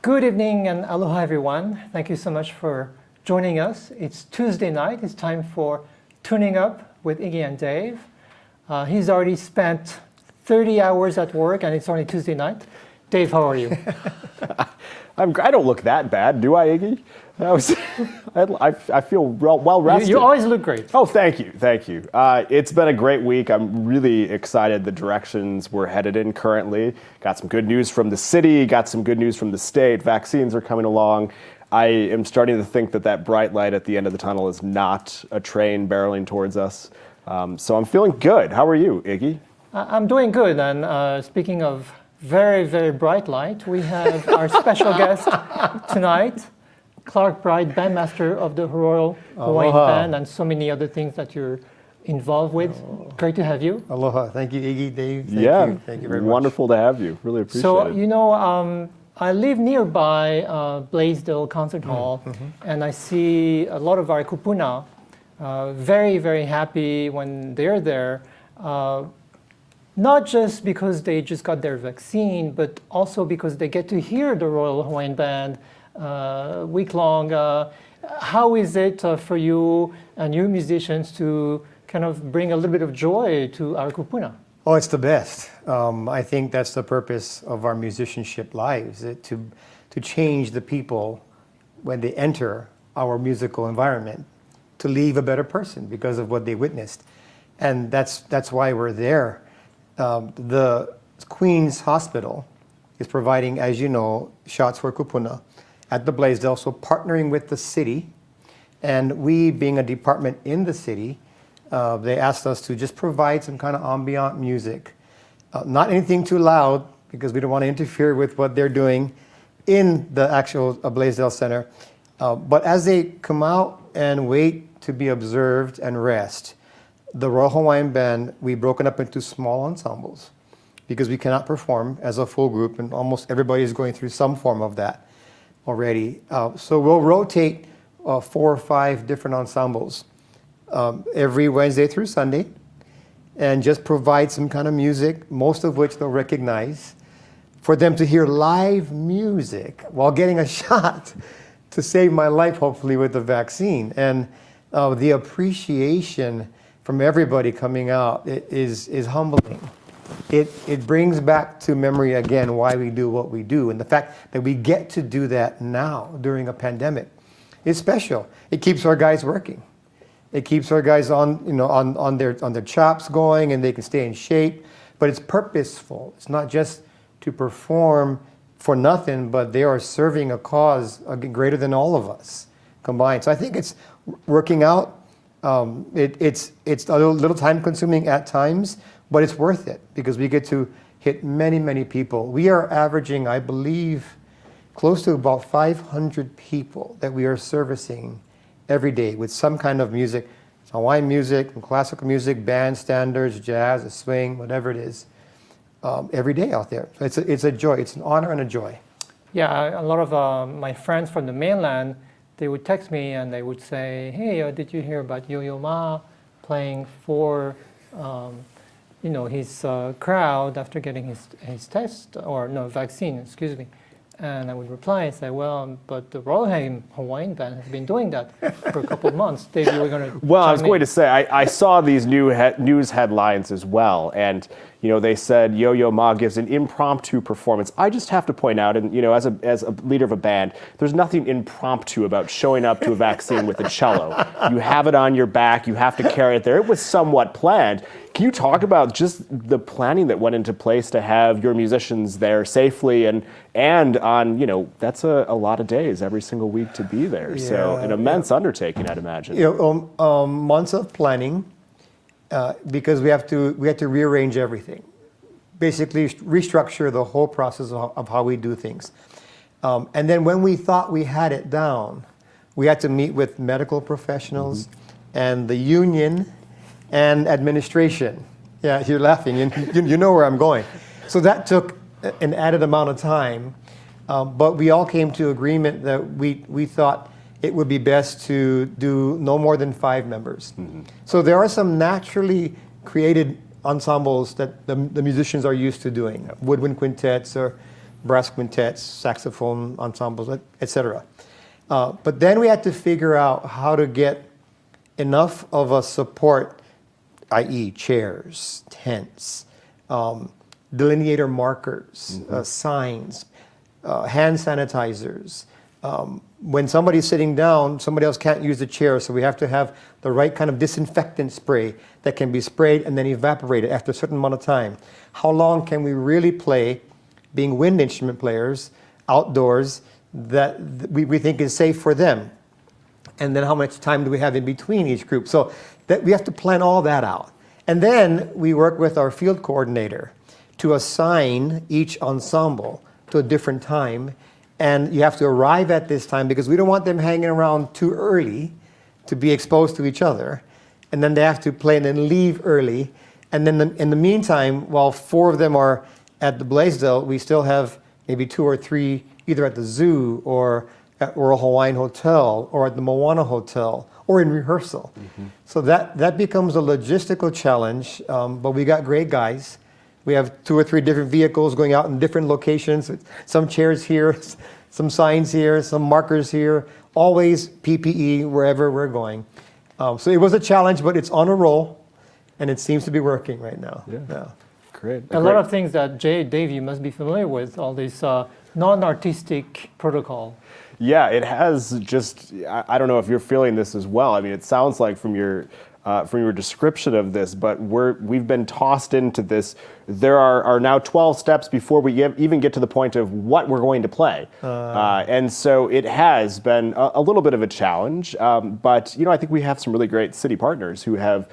Good evening and aloha everyone. Thank you so much for joining us. It's Tuesday night. It's time for Tuning Up with Iggy and Dave. He's already spent 30 hours at work and it's only Tuesday night. Dave, how are you? I don't look that bad, do I, Iggy? I feel well rested. You always look great. Oh, thank you. It's been a great week. I'm really excited the directions we're headed in currently. Got some good news from the city, got some good news from the state. Vaccines are coming along. I am starting to think that bright light at the end of the tunnel is not a train barreling towards us. So I'm feeling good. How are you, Iggy? I'm doing good. And speaking of very, very bright light, we have our special guest tonight, Clarke Bright, Bandmaster of the Royal Hawaiian Band, and so many other things that you're involved with. Great to have you. Aloha. Thank you, Iggy, Dave. Thank you very much. Wonderful to have you. Really appreciate it. So, I live nearby Blaisdell Concert Hall, and I see a lot of our kupuna very, very happy when they're there. Not just because they just got their vaccine, but also because they get to hear the Royal Hawaiian Band week long. How is it for you and you musicians to kind of bring a little bit of joy to our kupuna? Oh, it's the best. I think that's the purpose of our musicianship lives, to change the people when they enter our musical environment, to leave a better person because of what they witnessed. And that's why we're there. The Queen's Hospital is providing, as you know, shots for kupuna at the Blaisdell, so partnering with the city. And we, being a department in the city, they asked us to just provide some kind of ambient music. Not anything too loud, because we don't want to interfere with what they're doing in the actual Blaisdell Center. But as they come out and wait to be observed and rest, the Royal Hawaiian Band, we've broken up into small ensembles because we cannot perform as a full group, and almost everybody is going through some form of that already. So we'll rotate 4 or 5 different ensembles every Wednesday through Sunday, and just provide some kind of music, most of which they'll recognize, for them to hear live music while getting a shot to save my life, hopefully, with the vaccine. And the appreciation from everybody coming out is humbling. It brings back to memory again why we do what we do, and the fact that we get to do that now during a pandemic is special. It keeps our guys working. It keeps our guys on their chops going, and they can stay in shape. But it's purposeful. It's not just to perform for nothing, but they are serving a cause greater than all of us combined. So I think it's working out. It's a little time consuming at times, but it's worth it because we get to hit many, many people. We are averaging, I believe, close to about 500 people that we are servicing every day with some kind of music, Hawaiian music, classical music, band standards, jazz, swing, whatever it is, every day out there. So it's a joy. It's an honor and a joy. Yeah, a lot of my friends from the mainland, they would text me and they would say, hey, did you hear about Yo-Yo Ma playing for his crowd after getting his test, or no, vaccine, excuse me. And I would reply and say, well, but the Royal Hawaiian Band has been doing that for a couple of months. Dave, you were going to Well, I was going to say, I saw these news headlines as well, and they said Yo-Yo Ma gives an impromptu performance. I just have to point out, and as a leader of a band, there's nothing impromptu about showing up to a vaccine with a cello. You have it on your back, you have to carry it there. It was somewhat planned. Can you talk about just the planning that went into place to have your musicians there safely and on, that's a lot of days every single week to be there. Yeah, so an immense undertaking, I'd imagine. Months of planning, because we had to rearrange everything, basically restructure the whole process of how we do things. And then when we thought we had it down, we had to meet with medical professionals and the union and administration. Yeah, you're laughing. You know where I'm going. So that took an added amount of time, but we all came to agreement that we thought it would be best to do no more than 5 members. So there are some naturally created ensembles that the musicians are used to doing, woodwind quintets or brass quintets, saxophone ensembles, etc. But then we had to figure out how to get enough of a support, i.e. chairs, tents, delineator markers, signs, hand sanitizers. When somebody's sitting down, somebody else can't use the chair, so we have to have the right kind of disinfectant spray that can be sprayed and then evaporated after a certain amount of time. How long can we really play, being wind instrument players, outdoors, that we think is safe for them? And then how much time do we have in between each group? So that we have to plan all that out. And then we work with our field coordinator to assign each ensemble to a different time. And you have to arrive at this time because we don't want them hanging around too early to be exposed to each other. And then they have to play and then leave early. And then in the meantime, while 4 of them are at the Blaisdell, we still have maybe 2 or 3 either at the zoo or at Royal Hawaiian Hotel or at the Moana Hotel or in rehearsal. So that becomes a logistical challenge, but we got great guys. We have 2 or 3 different vehicles going out in different locations, some chairs here, some signs here, some markers here, always PPE wherever we're going. So it was a challenge, but it's on a roll, and it seems to be working right now. Yeah. Great. A lot of things that Dave, you must be familiar with, all these non-artistic protocol. Yeah, it has just, I don't know if you're feeling this as well. I mean, it sounds like from your description of this, but we've been tossed into this. There are now 12 steps before we even get to the point of what we're going to play. And so it has been a little bit of a challenge, but I think we have some really great city partners who have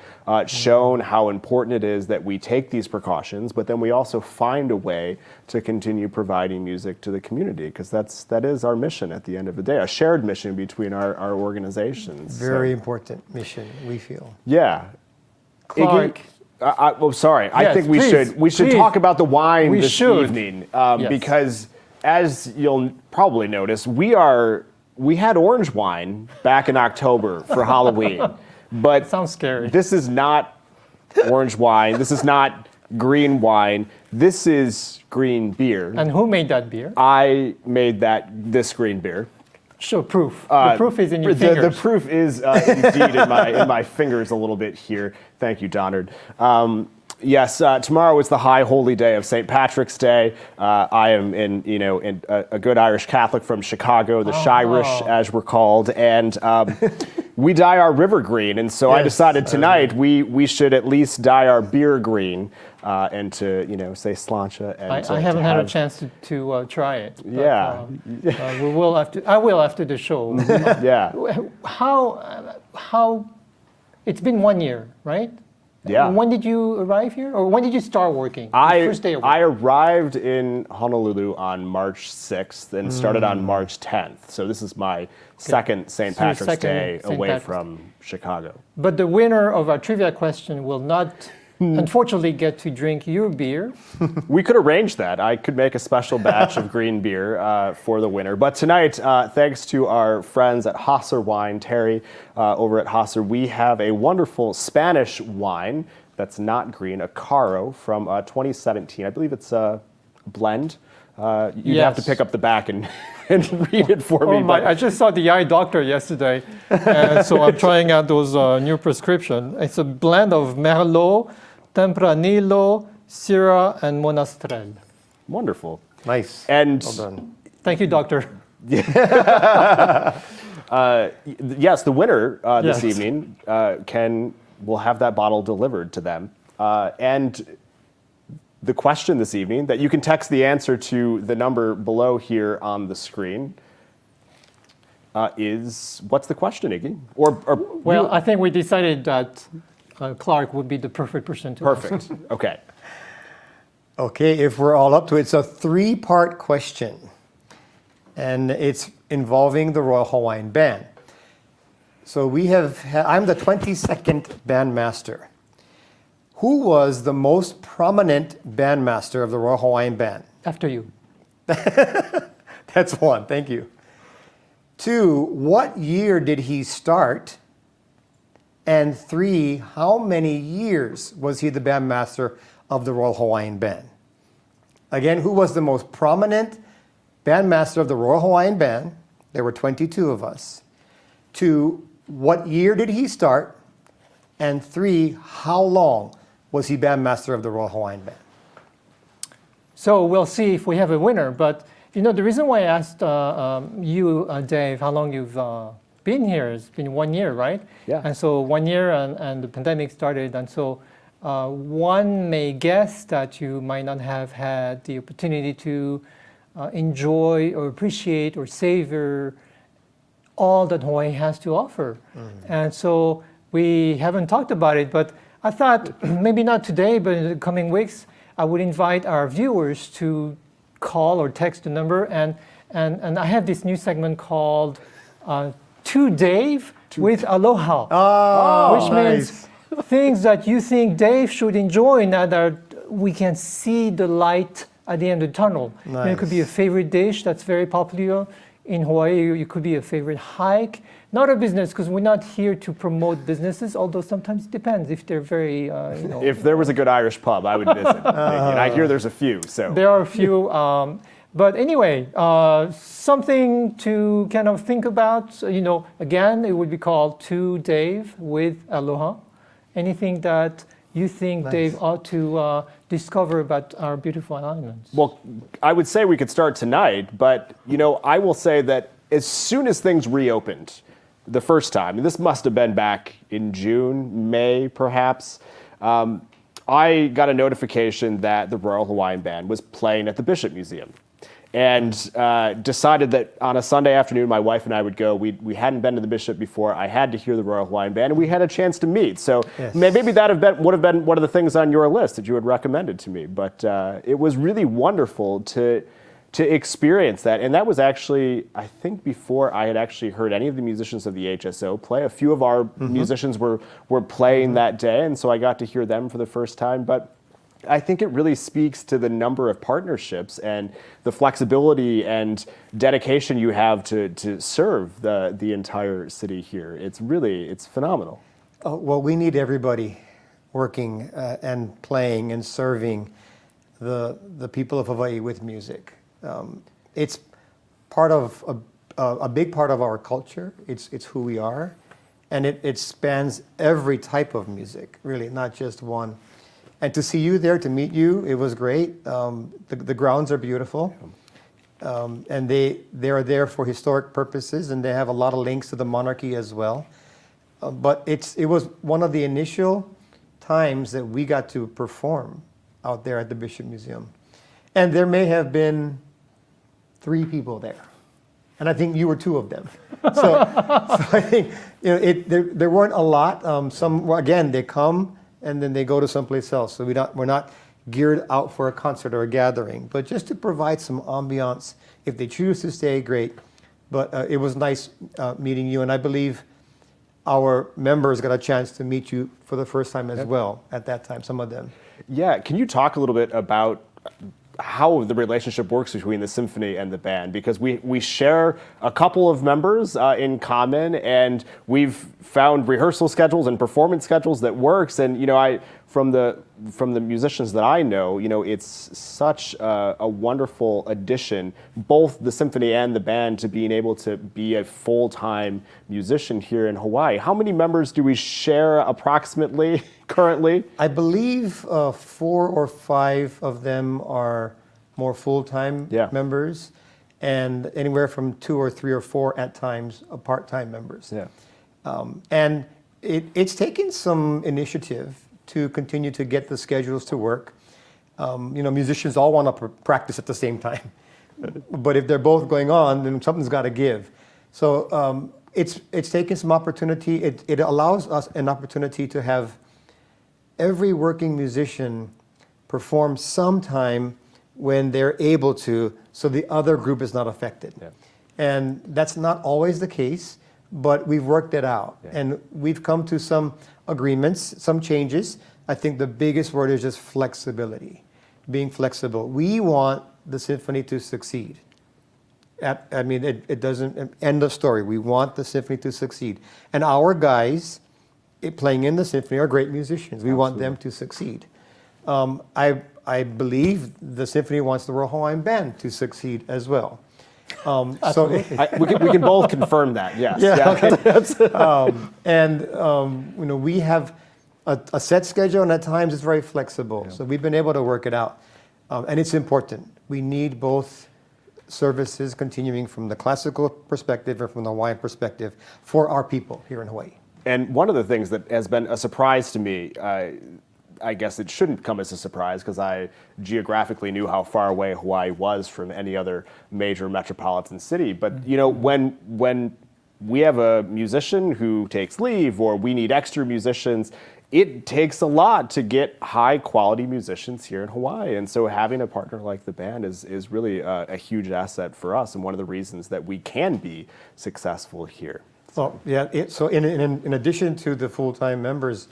shown how important it is that we take these precautions, but then we also find a way to continue providing music to the community, because that is our mission at the end of the day, a shared mission between our organizations. Very important mission, we feel. Yeah. Clarke. Sorry. Yes, I think we should talk about the wine this evening, because as you'll probably notice, we had orange wine back in October for Halloween, but Sounds scary. This is not orange wine. This is not green wine. This is green beer. And who made that beer? I made this green beer. Show proof. The proof is in your fingers. The proof is indeed in my fingers a little bit here. Thank you, Donard. Yes, tomorrow is the high holy day of St. Patrick's Day. I am in a good Irish Catholic from Chicago, the Shirish, as we're called, and we dye our river green. And so I decided tonight we should at least dye our beer green, and to say slancha. And I haven't had a chance to try it. But, Yeah. we will after. I will after the show. Yeah. How? It's been 1 year, right? Yeah. When did you arrive here, or when did you start working? The first day of work? I arrived in Honolulu on March 6th and started on March 10th. So this is my second St. So your Patrick's second Day St. away Patrick's from Chicago. But the winner of our trivia question will not, unfortunately, get to drink your beer. We could arrange that. I could make a special batch of green beer for the winner. But tonight, thanks to our friends at Hosser Wine, Terry over at Hosser, we have a wonderful Spanish wine that's not green, a Caro from 2017. I believe it's a blend. You'd have to pick up the back and read it for me. Oh my, I just saw the eye doctor yesterday, and so I'm trying out those new prescription. It's a blend of Merlot, Tempranillo, Syrah, and Monastrell. Wonderful. Nice. And well done. Thank you, doctor. Yes, the winner this Yes. evening will have that bottle delivered to them. And the question this evening, that you can text the answer to the number below here on the screen, is, what's the question, Iggy? Well, I think we decided that Clarke would be the perfect person to answer. Perfect. Okay. Okay, if we're all up to it, it's a 3-part question, and it's involving the Royal Hawaiian Band. So I'm the 22nd bandmaster. Who was the most prominent bandmaster of the Royal Hawaiian Band? After you. That's 1, thank you. 2, what year did he start? And 3, how many years was he the bandmaster of the Royal Hawaiian Band? Again, who was the most prominent bandmaster of the Royal Hawaiian Band? There were 22 of us. 2, what year did he start? And 3, how long was he bandmaster of the Royal Hawaiian Band? So we'll see if we have a winner. But the reason why I asked you, Dave, how long you've been here, it's been 1 year, right? Yeah. And so 1 year and the pandemic started. And so one may guess that you might not have had the opportunity to enjoy or appreciate or savor all that Hawaii has to offer. And so we haven't talked about it, but I thought maybe not today, but in the coming weeks, I would invite our viewers to call or text the number. And I have this new segment called To Dave with Aloha, which means things that you think Dave should enjoy now that we can see the light at the end of the tunnel. It could be a favorite dish that's very popular in Hawaii. It could be a favorite hike. Not a business, because we're not here to promote businesses, although sometimes it depends if they're very, If there was a good Irish pub, I would visit. And I hear there's a few, so. There are a few. But anyway, something to kind of think about. Again, it would be called To Dave with Aloha. Anything that you think Dave ought to discover about our beautiful islands? Well, I would say we could start tonight, but I will say that as soon as things reopened the first time, and this must have been back in June, May perhaps, I got a notification that the Royal Hawaiian Band was playing at the Bishop Museum. And decided that on a Sunday afternoon, my wife and I would go. We hadn't been to the Bishop before. I had to hear the Royal Hawaiian Band, and we had a chance to meet. So maybe that would have been one of the things on your list that you had recommended to me. But it was really wonderful to experience that. And that was actually, I think, before I had actually heard any of the musicians of the HSO play. A few of our musicians were playing that day, and so I got to hear them for the first time. But I think it really speaks to the number of partnerships and the flexibility and dedication you have to serve the entire city here. It's phenomenal. Well, we need everybody working and playing and serving the people of Hawaii with music. It's part of a big part of our culture. It's who we are, and it spans every type of music, really, not just one. And to see you there, to meet you, it was great. The grounds are beautiful, and they are there for historic purposes, and they have a lot of links to the monarchy as well. But it was one of the initial times that we got to perform out there at the Bishop Museum, and there may have been 3 people there, and I think you were 2 of them. So I think there weren't a lot. Some again, they come and then they go to someplace else. So we're not geared out for a concert or a gathering, but just to provide some ambiance. If they choose to stay, great. But it was nice meeting you, and I believe our members got a chance to meet you for the first time as well at that time, some of them. Yeah, can you talk a little bit about how the relationship works between the symphony and the band? Because we share a couple of members in common, and we've found rehearsal schedules and performance schedules that works. And from the musicians that I know, it's such a wonderful addition, both the symphony and the band, to being able to be a full-time musician here in Hawaii. How many members do we share approximately currently? I believe 4 or 5 of them are more full-time members, and anywhere from 2 or 3 or 4 at times part-time members. Yeah. And it's taken some initiative to continue to get the schedules to work. Musicians all want to practice at the same time, but if they're both going on, then something's got to give. So it's taken some opportunity. It allows us an opportunity to have every working musician perform sometime when they're able to, so the other group is not affected. Yeah. And that's not always the case, but we've worked it out. Yeah. And we've come to some agreements, some changes. I think the biggest word is just flexibility, being flexible. We want the symphony to succeed. It doesn't, end of story. We want the symphony to succeed. And our playing in the symphony are great musicians. We want them to succeed. I believe the symphony wants the Royal Hawaiian Band to succeed as well. So we can both confirm that. Yes. yeah, okay. We have a set schedule, and at times it's very flexible. Yeah. So we've been able to work it out, and it's important. We need both services continuing from the classical perspective and from the Hawaiian perspective for our people here in Hawaii. And one of the things that has been a surprise to me, I guess it shouldn't come as a surprise because I geographically knew how far away Hawaii was from any other major metropolitan city. But when we have a musician who takes leave or we need extra musicians, it takes a lot to get high quality musicians here in Hawaii. And so having a partner like the band is really a huge asset for us and one of the reasons that we can be successful here. Well, yeah. So in addition to the full-time members,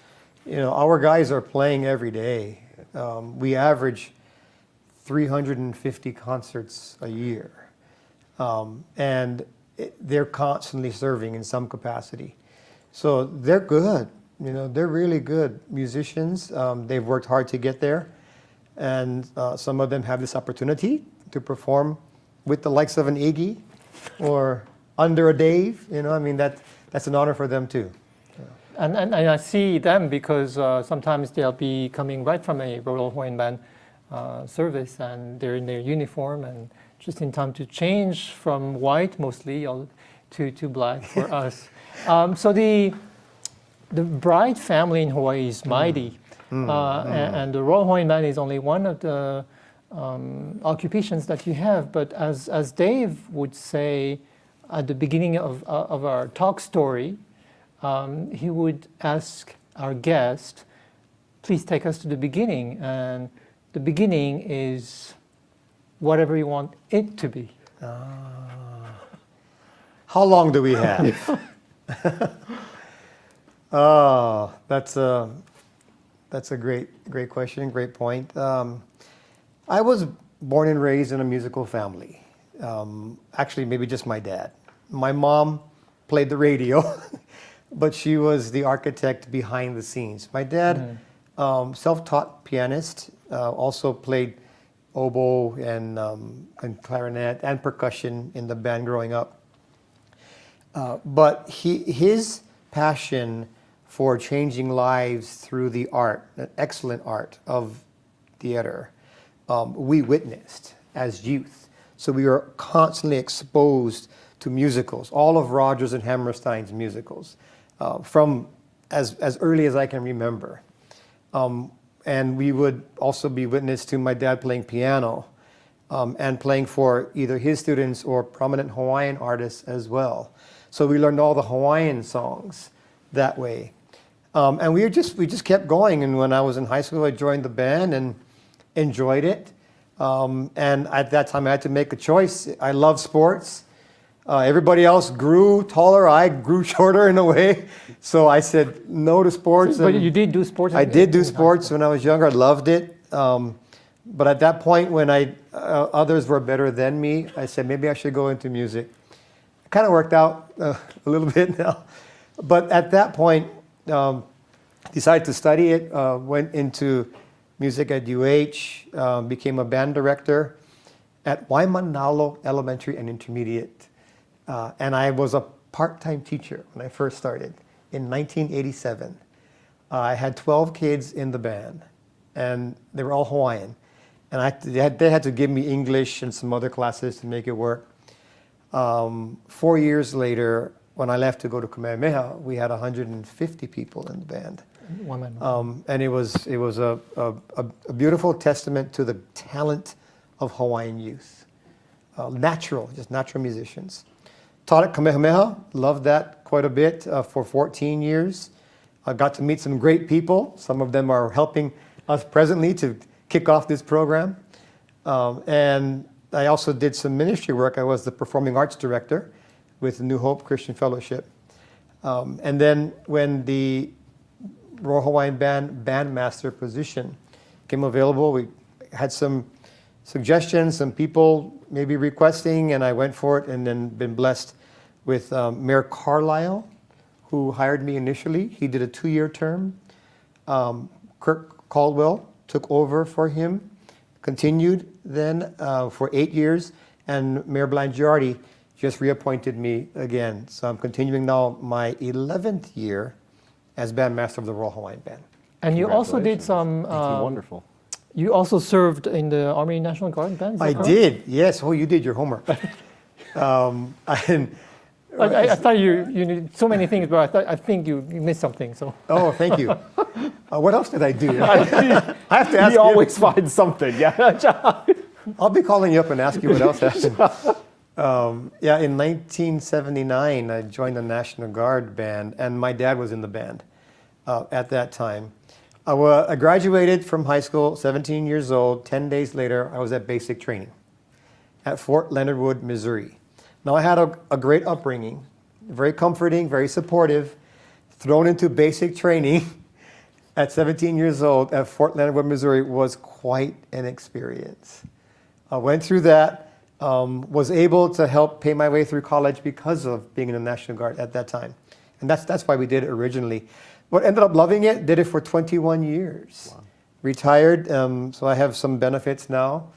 our guys are playing every day. We average 350 concerts a year. And they're constantly serving in some capacity. So they're good. They're really good musicians. They've worked hard to get there. And some of them have this opportunity to perform with the likes of an Iggy or under a Dave. That's an honor for them too. And I see them because sometimes they'll be coming right from a Royal Hawaiian Band service, and they're in their uniform and just in time to change from white mostly to black for us. So the Bright family in Hawaii is mighty, and the Royal Hawaiian Band is only one of the occupations that you have. But as Dave would say at the beginning of our talk story, he would ask our guest, please take us to the beginning. And the beginning is whatever you want it to be. How long do we have? Oh, that's a great question, great point. I was born and raised in a musical family. Actually, maybe just my dad. My mom played the radio, but she was the architect behind the scenes. My dad, self-taught pianist, also played oboe and clarinet and percussion in the band growing up. But his passion for changing lives through the art, an excellent art of theater, we witnessed as youth. So we were constantly exposed to musicals, all of Rodgers and Hammerstein's musicals, from as early as I can remember. And we would also be witness to my dad playing piano and playing for either his students or prominent Hawaiian artists as well. So we learned all the Hawaiian songs that way. And we just kept going. And when I was in high school, I joined the band and enjoyed it. And at that time, I had to make a choice. I love sports. Everybody else grew taller. I grew shorter in a way. So I said no to sports. But you did do sports? I did do sports when I was younger. I loved it. But at that point, when others were better than me, I said maybe I should go into music. It kind of worked out a little bit now. But at that point, decided to study it, went into music at UH, became a band director at Waimanalo Elementary and Intermediate. And I was a part-time teacher when I first started in 1987. I had 12 kids in the band, and they were all Hawaiian. And they had to give me English and some other classes to make it work. 4 years later, when I left to go to Kamehameha, we had 150 people in the band. And it was a beautiful testament to the talent of Hawaiian youth. Just natural musicians. Taught at Kamehameha, loved that quite a bit for 14 years. I got to meet some great people. Some of them are helping us presently to kick off this program. And I also did some ministry work. I was the performing arts director with New Hope Christian Fellowship. And then when the Royal Hawaiian Band Bandmaster position came available, we had some suggestions, some people maybe requesting, and I went for it and then been blessed with Mayor Carlisle, who hired me initially. He did a 2-year term. Kirk Caldwell took over for him. continued then for 8 years, and Mayor Blangiardi just reappointed me again. So I'm continuing now my 11th year as bandmaster of the Royal Hawaiian Band. And you also did Congratulations. some. Thank you. Wonderful. You also served in the Army National Guard band. Is that I correct? did, yes. Oh, you did your homework. I thought you knew so many things, but I think you missed something. So Oh, thank you. What else did I do? I have to ask He you. always finds something. Yeah. I'll be calling you up and ask you what else happened. Yeah, in 1979, I joined the National Guard band, and my dad was in the band at that time. I graduated from high school, 17 years old. 10 days later, I was at basic training at Fort Leonard Wood, Missouri. Now, I had a great upbringing, very comforting, very supportive, thrown into basic training at 17 years old at Fort Leonard Wood, Missouri was quite an experience. I went through that, was able to help pay my way through college because of being in the National Guard at that time. And that's why we did it originally. But ended up loving it, did it for 21 years. Wow. Retired, so I have some benefits now.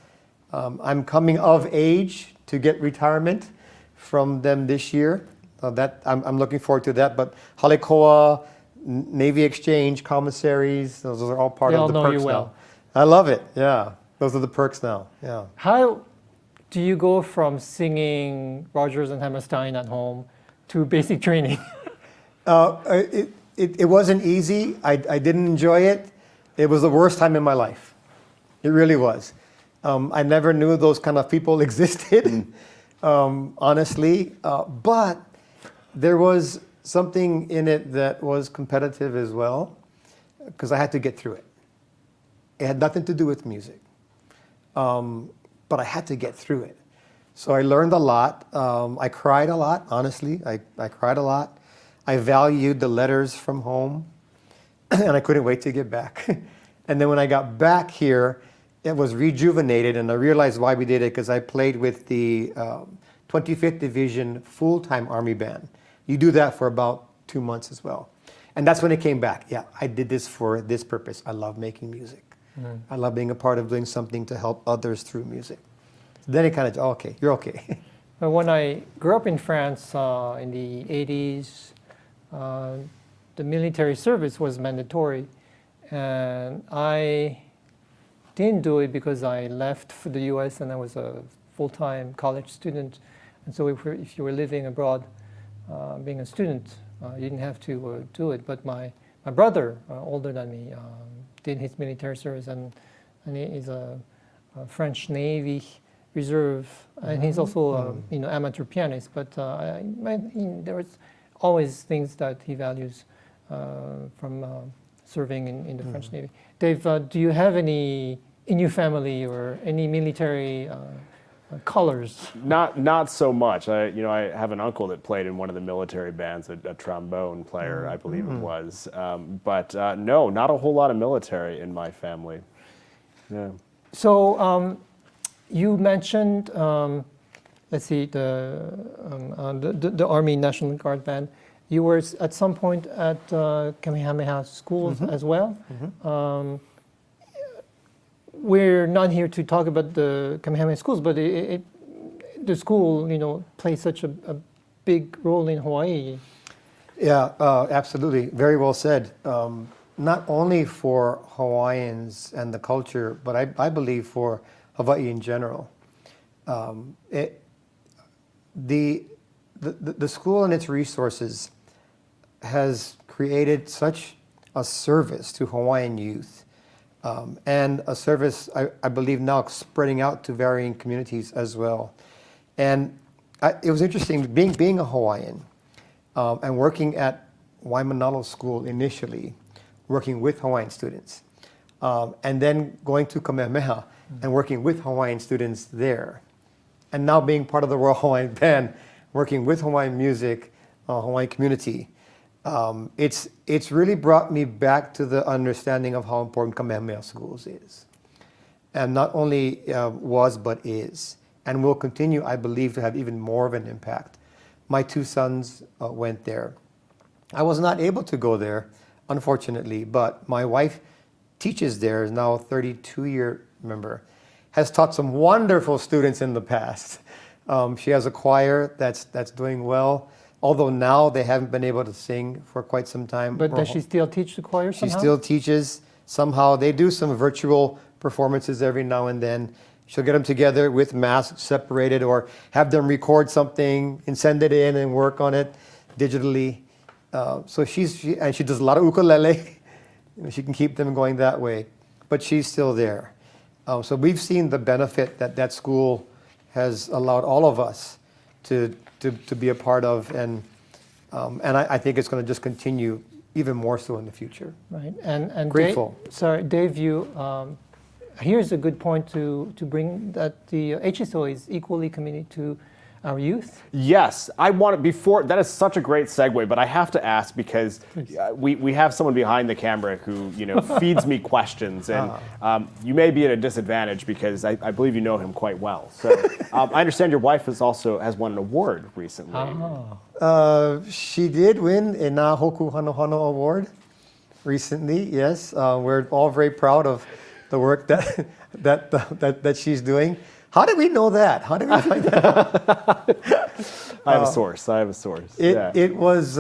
I'm coming of age to get retirement from them this year. I'm looking forward to that. But Halekoa, Navy Exchange, commissaries, those are all part They of all the know perks you well. now. I love it, yeah. Those are the perks now, yeah. how do you go from singing Rodgers and Hammerstein at home to basic training? It wasn't easy. I didn't enjoy it. It was the worst time in my life. It really was. I never knew those kind of people existed, honestly. But there was something in it that was competitive as well, because I had to get through it. It had nothing to do with music, but I had to get through it. So I learned a lot. I cried a lot, honestly. I cried a lot. I valued the letters from home, and I couldn't wait to get back. And then when I got back here, it was rejuvenated, and I realized why we did it, because I played with the 25th Division full-time Army Band. You do that for about 2 months as well. And that's when it came back. Yeah, I did this for this purpose. I love making music. I love being a part of doing something to help others through music. So then it kind of, oh, okay, you're okay. But when I grew up in France in the 80s, the military service was mandatory, and I didn't do it because I left for the U.S. and I was a full-time college student. And so if you were living abroad, being a student, you didn't have to do it. But my brother, older than me, did his military service, and he is a French Navy Reserve, and he's also amateur pianist. But there was always things that he values from serving in the French Navy. Dave, do you have any in your family or any military colors? Not so much. I have an uncle that played in one of the military bands, a trombone player, I believe it was. But no, not a whole lot of military in my family. Yeah. So you mentioned, let's see, the Army National Guard Band. You were at some point at Kamehameha School as well. We're not here to talk about the Kamehameha schools, but the school, plays such a big role in Hawaii. Yeah, absolutely. Very well said. Not only for Hawaiians and the culture, but I believe for Hawaii in general. The school and its resources has created such a service to Hawaiian youth, and a service I believe now spreading out to varying communities as well. And it was interesting being a Hawaiian and working at Waimanalo School initially, working with Hawaiian students, and then going to Kamehameha and working with Hawaiian students there, and now being part of the Royal Hawaiian Band, working with Hawaiian music, Hawaiian community. It's really brought me back to the understanding of how important Kamehameha Schools is. And not only was, but is. And will continue, I believe, to have even more of an impact. My 2 sons went there. I was not able to go there, unfortunately, but my wife teaches there, is now a 32-year member. has taught some wonderful students in the past. She has a choir that's doing well, although now they haven't been able to sing for quite some time. But does she still teach the choir She somehow? still teaches somehow. They do some virtual performances every now and then. She'll get them together with masks separated, or have them record something and send it in and work on it digitally. So she does a lot of ukulele. She can keep them going that way, but she's still there. So we've seen the benefit that school has allowed all of us to be a part of, and I think it's going to just continue even more so in the future. Right, and Grateful. Dave, you. Here's a good point to bring, that the HSO is equally committed to our youth. Yes, I want to, before, that is such a great segue, but I have to ask because we have someone behind the camera who, feeds me questions, and you may be at a disadvantage because I believe you know him quite well. So I understand your wife has won an award recently. She did win a Na Hoku Hano Hano award recently, yes. We're all very proud of the work that she's doing. How did we know that? How did we find that out? I have a source. It was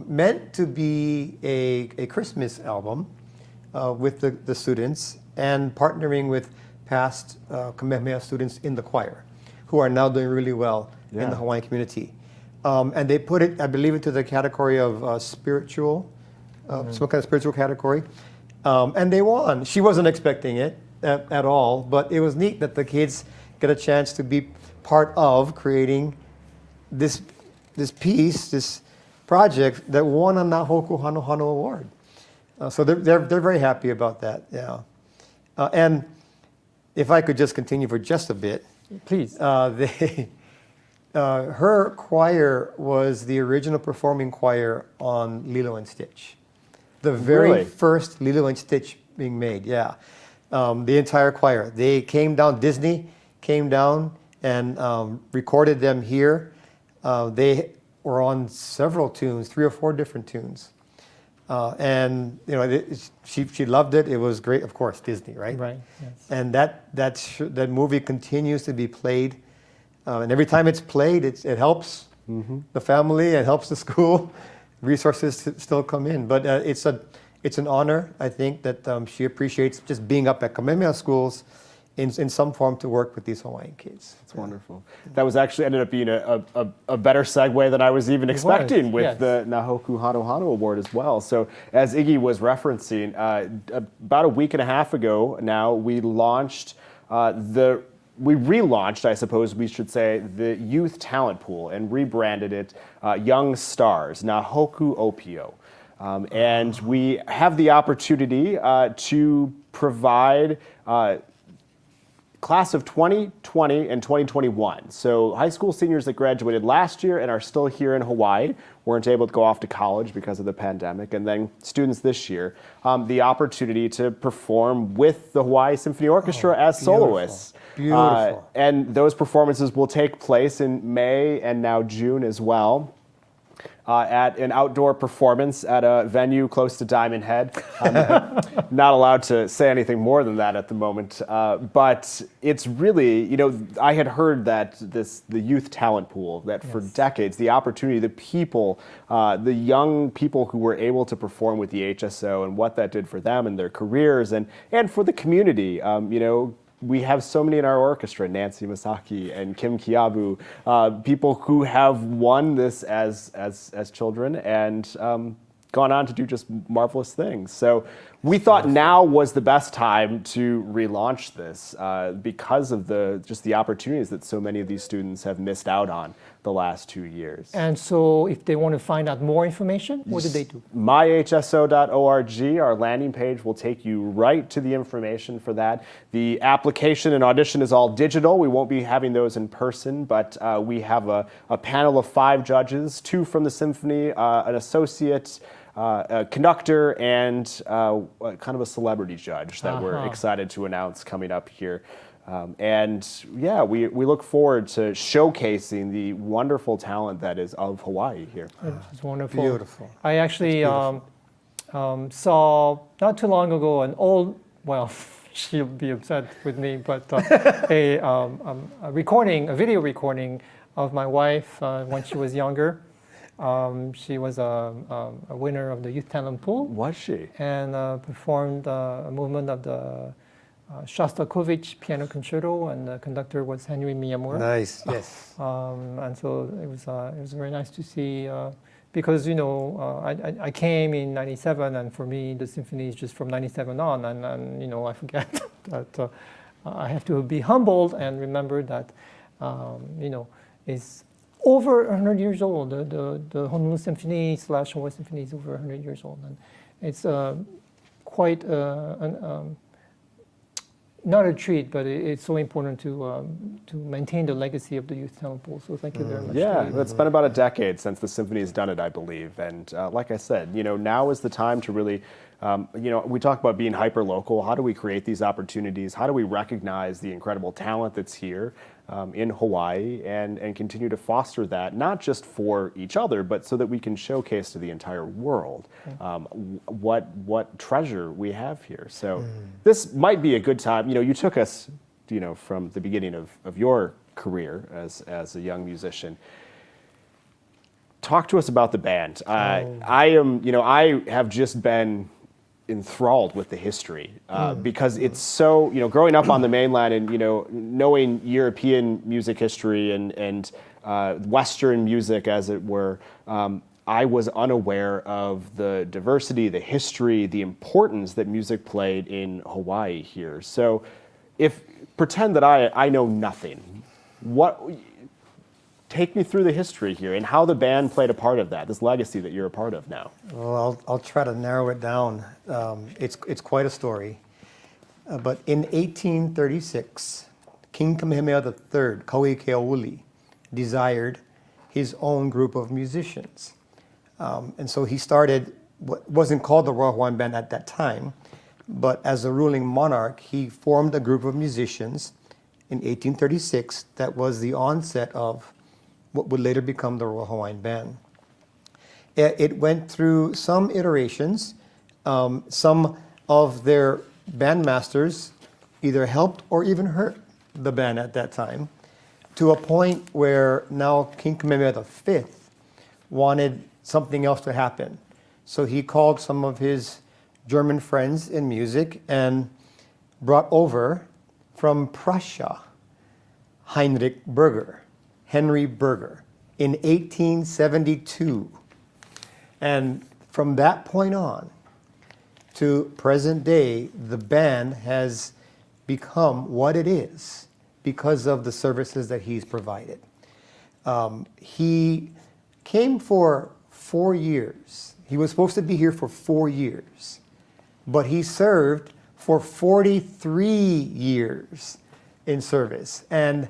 meant to be a Christmas album with the students, and partnering with past Kamehameha students in the choir, who are now doing really well in the Hawaiian community. And they put it, I believe, into the category of spiritual, some kind of spiritual category. And they won. She wasn't expecting it at all, but it was neat that the kids get a chance to be part of creating this piece, this project that won a Na Hoku Hano Hano award. So they're very happy about that. Yeah. And if I could just continue for just a bit, Please. Her choir was the original performing choir on Lilo and Stitch. The very Really? first Lilo and Stitch being made, yeah. The entire choir. They came down, Disney came down and recorded them here. They were on several tunes, 3 or 4 different tunes. And she loved it. It was great, of course, Disney, right? Right. Yes. And that movie continues to be played. And every time it's played, it helps the family, it helps the school. Resources still come in, but it's an honor, I think, that she appreciates just being up at Kamehameha schools in some form to work with these Hawaiian kids. That's wonderful. That was actually ended up being a better segue than I was even expecting with the Na Hoku Hano Hano Award as well. So as Iggy was referencing, about a week and a half ago now, we relaunched, I suppose we should say, the youth talent pool and rebranded it Young Stars, Na Hoku Opio. And we have the opportunity to provide class of 2020 and 2021. So high school seniors that graduated last year and are still here in Hawaii, weren't able to go off to college because of the pandemic, and then students this year, the opportunity to perform with the Hawaii Symphony Orchestra as soloists. Beautiful. And those performances will take place in May and now June as well. At an outdoor performance at a venue close to Diamond Head. I'm not allowed to say anything more than that at the moment, but it's really, I had heard that the youth talent pool, that for decades, the opportunity, the people, the young people who were able to perform with the HSO and what that did for them and their careers and for the community, we have so many in our orchestra, Nancy Masaki and Kim Kiabu, people who have won this as children and gone on to do just marvelous things. So we thought now was the best time to relaunch this because of the opportunities that so many of these students have missed out on the last 2 years. And so if they want to find out more information, what do they do? myhso.org, our landing page, will take you right to the information for that. The application and audition is all digital. We won't be having those in person, but we have a panel of 5 judges, 2 from the symphony, an associate, a conductor, and kind of a celebrity judge that we're excited to announce coming up here. We look forward to showcasing the wonderful talent that is of Hawaii here. It's wonderful. Beautiful. I actually saw not too long ago an old, she'll be upset with me, but a video recording of my wife when she was younger. She was a winner of the Youth Talent Pool. Was she? And performed a movement of the Shostakovich Piano Concerto, and the conductor was Henry Miyamura. Nice, yes. And so it was very nice to see, because I came in '97, and for me the symphony is just from '97 on, and I forget that I have to be humbled and remember that it's over 100 years old. The Honolulu Symphony / Hawaii Symphony is over 100 years old, and it's quite not a treat, but it's so important to maintain the legacy of the Youth Talent Pool. So thank you very much. Yeah, it's been about a decade since the symphony has done it, I believe. And like I said, now is the time to really, we talk about being hyper local. How do we create these opportunities? How do we recognize the incredible talent that's here in Hawaii and continue to foster that, not just for each other, but so that we can showcase to the entire world what treasure we have here. So this might be a good time. You took us, from the beginning of your career as a young musician. Talk to us about the band. I have just been enthralled with the history because it's so, growing up on the mainland and, knowing European music history and Western music, as it were, I was unaware of the diversity, the history, the importance that music played in Hawaii here. So pretend that I know nothing. Take me through the history here and how the band played a part of that, this legacy that you're a part of now. Well, I'll try to narrow it down. It's quite a story. But in 1836, King Kamehameha III, Kauikeauli, desired his own group of musicians. And so he started what wasn't called the Royal Hawaiian Band at that time, but as a ruling monarch, he formed a group of musicians in 1836 that was the onset of what would later become the Royal Hawaiian Band. It went through some iterations. Some of their bandmasters either helped or even hurt the band at that time, to a point where now King Kamehameha V wanted something else to happen. So he called some of his German friends in music and brought over from Prussia Henry Berger, in 1872. And from that point on to present day, the band has become what it is because of the services that he's provided. He came for 4 years. He was supposed to be here for 4 years, but he served for 43 years in service and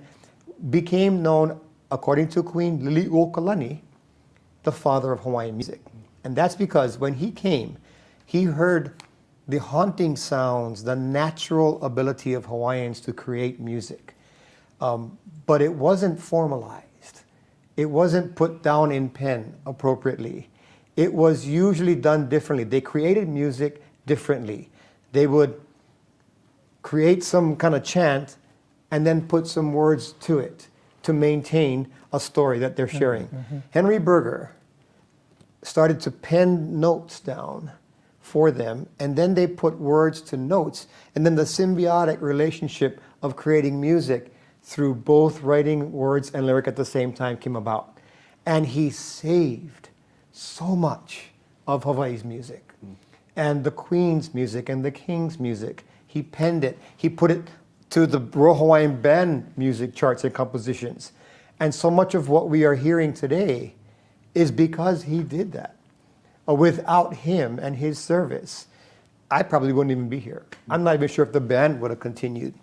became known, according to Queen Liliuokalani, the father of Hawaiian music. And that's because when he came, he heard the haunting sounds, the natural ability of Hawaiians to create music. But it wasn't formalized. It wasn't put down in pen appropriately. It was usually done differently. They created music differently. They would create some kind of chant and then put some words to it to maintain a story that they're sharing. Henry Berger started to pen notes down for them, and then they put words to notes, and then the symbiotic relationship of creating music through both writing words and lyric at the same time came about. And he saved so much of Hawaii's music and the Queen's music and the King's music. He penned it. He put it to the Royal Hawaiian Band music charts and compositions. And so much of what we are hearing today is because he did that. Without him and his service, I probably wouldn't even be here. I'm not even sure if the band would have continued.